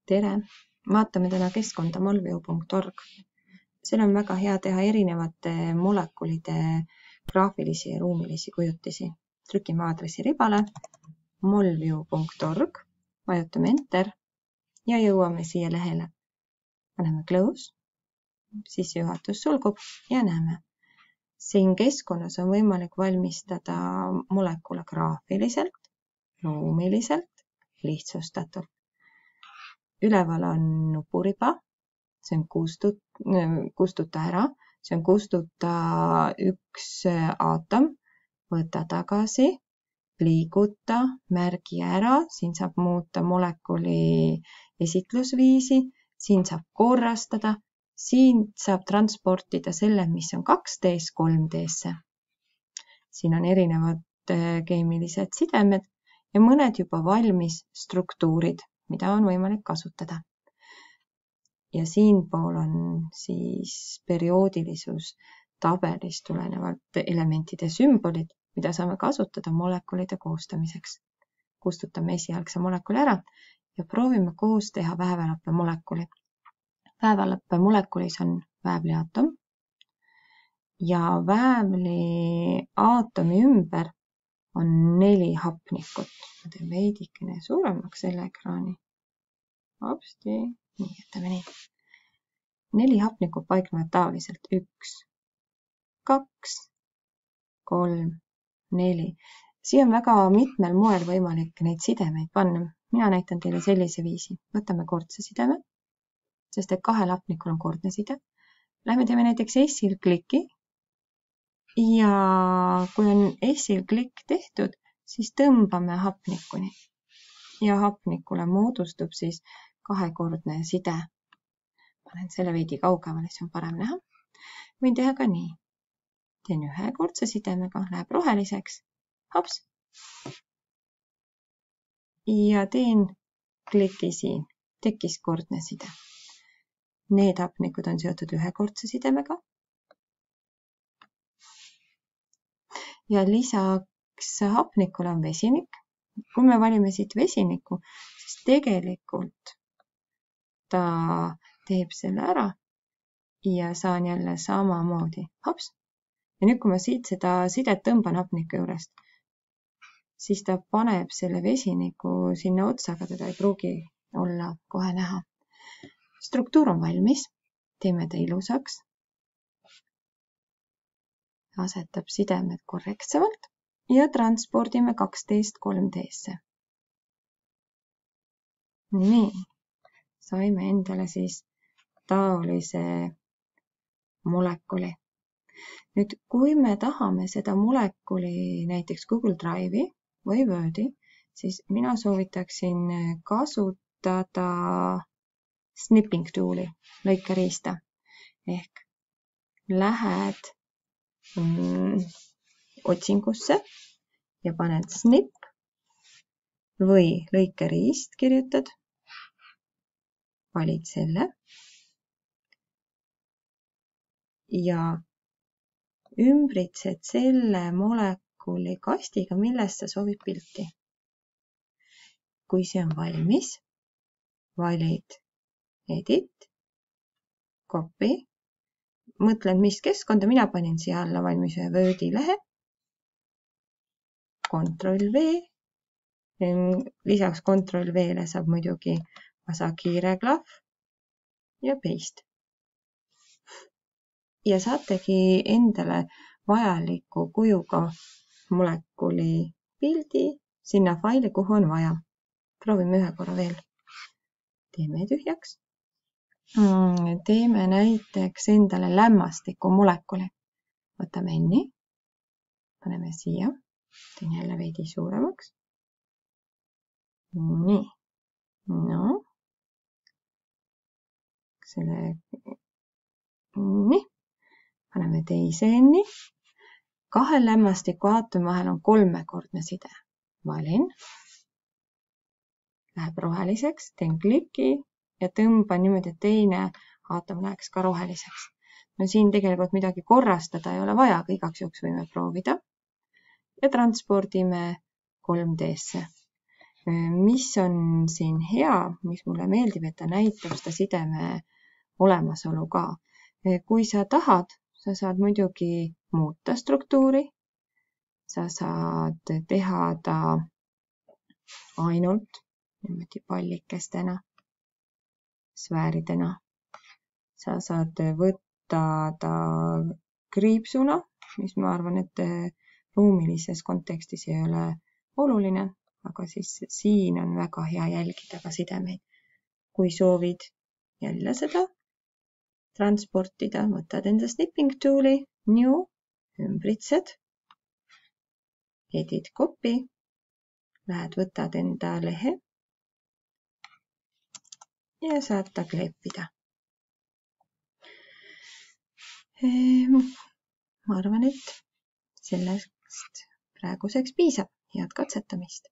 Tere! Vaatame täna keskkonda molview.org. Seal on väga hea teha erinevate molekulide graafilisi ja ruumilisi kujutisi. Trükime aadressi ribale molview.org, vajutame Enter ja jõuame siia lehele. Paneme close, sissejuhatus sulgub ja näeme. Siin keskkonnas on võimalik valmistada molekule graafiliselt, ruumiliselt, lihtsustatult. Üleval on nupuriba, see on kustuta ära, see on kustuta üks aatom, võta tagasi, liiguta, märgi ära, siin saab muuta molekuli esitlusviisi, siin saab korrastada, siin saab transportida selle, mis on 2D's 3D'sse. Siin on erinevad keemilised sidemed ja mõned juba valmis struktuurid, mida on võimalik kasutada. Ja siinpool on siis perioodilisus tabelist tulenevalt elementide sümbolid, mida saame kasutada molekulide koostamiseks. Kustutame esialgse molekuli ära ja proovime koos teha väävelappe molekuli. Väävelappe molekulis on väävliaatom ja väävli aatomi ümber on 4 hapnikut. Ma teen veidikene suuremaks selle ekraani. Hopsti, nii, jätame nii. 4 hapnikut paiknevad taoliselt 1, 2, 3, 4. Siia on väga mitmel moel võimalik neid sidemeid panna. Mina näitan teile sellise viisi. Võtame kordse sideme, sest et 2 hapnikul on kordne side. Lähme teeme näiteks S-kliki. Ja kui on S-klikk tehtud, siis tõmbame hapnikuni. Ja hapnikule moodustub siis 2-kordne side. Panen selle veidi kaugemale, siis on parem näha. Võin teha ka nii. Teen 1 kordse sidemega, läheb roheliseks. Hops. Ja teen kliki siin. Tekkis kordne side. Need hapnikud on seotud 1 kordse sidemega. Ja lisaks hapnikule on vesinik. Kui me valime siit vesiniku, siis tegelikult ta teeb selle ära ja saan jälle samamoodi. Hops. Ja nüüd, kui ma siit seda sidet tõmban hapniku juurest, siis ta paneb selle vesiniku sinna otsa, aga teda ei pruugi olla kohe näha. Struktuur on valmis. Teeme ta ilusaks. Asetab sidemed korrektsemalt ja transpordime 2D'st 3D'sse. Nii, saime endale siis taolise molekuli. Nüüd, kui me tahame seda molekuli näiteks Google Drive'i või Wordi, siis mina soovitaksin kasutada snipping tool'i, lõikeriista. Ehk lähed otsingusse ja paned snip või lõikeriist kirjutad. Valid selle ja ümbritsed selle molekuli kastiga, millest sa soovid pilti. Kui see on valmis, valid edit, copy. Mõtlen, mis keskkonda, mina panin siia alla valmis ühe Wordi lehe, Ctrl-V, lisaks Ctrl-V-le saab muidugi vasakiire klahv ja paste. Ja saategi endale vajaliku kujuga molekuli pildi sinna faili, kuhu on vaja. Proovime 1 korra veel. Teeme tühjaks. Teeme näiteks endale lämmastiku molekuli. Võtame N-i, paneme siia, teen jälle veidi suuremaks. Nii, no, nii, paneme teise N-i. 2 lämmastiku aatomi vahel on 3-kordne side. Valin, läheb roheliseks, teen kliki ja tõmban niimoodi, et teine aatom läheks ka roheliseks. No siin tegelikult midagi korrastada ei ole vaja, aga igaks juhuks võime proovida. Ja transpordime 3D'sse. Mis on siin hea, mis mulle meeldib, et ta näitab seda sideme olemasolu ka. Kui sa tahad, sa saad muidugi muuta struktuuri, sa saad teha ta ainult niimoodi pallikestena, sfääridena. Sa saad võtta ta kriipsuna, mis ma arvan, et ruumilises kontekstis ei ole oluline, aga siis siin on väga hea jälgida ka sidemeid. Kui soovid jälle seda transportida, võtad enda snipping tool'i, new, ümbritsed, edit copy, lähed võtad enda lehe ja saad ta kleepida. Ma arvan, et sellest praeguseks piisab. Head katsetamist!